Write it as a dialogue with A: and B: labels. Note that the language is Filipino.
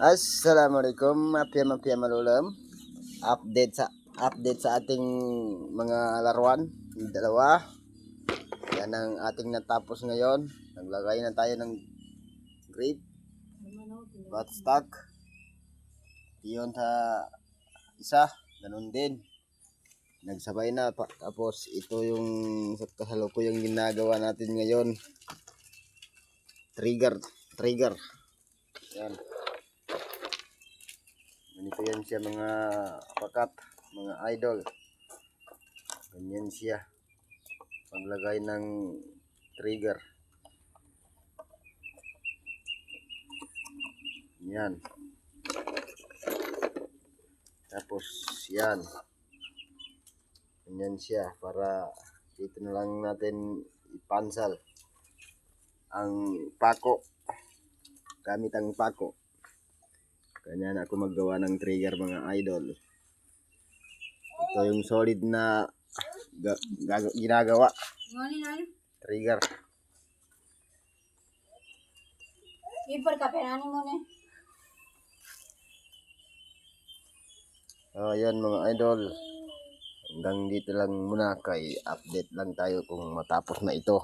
A: Assalamualaikum, mafia malulam. Update sa ating mga laruan, dalawa. Yan ang ating natapos ngayon. Naglagay na tayo ng grape, buttstock. Iyon sa isa, ganun din. Nagsabay na pa. Tapos ito yung sa kasalukuyang ginagawa natin ngayon. Trigger. Yan. Ganito yan siya mga pakat, mga idol. Ganyan siya. Paglagay ng trigger. Yan. Tapos yan. Ganyan siya para dito na lang natin ipansal ang pako. Gamit ang pako. Ganyan ako maggawa ng trigger mga idol. Ito yung solid na ginagawa. Trigger. Ayan mga idol. Hanggang dito lang muna kay update lang tayo kung matapos na ito.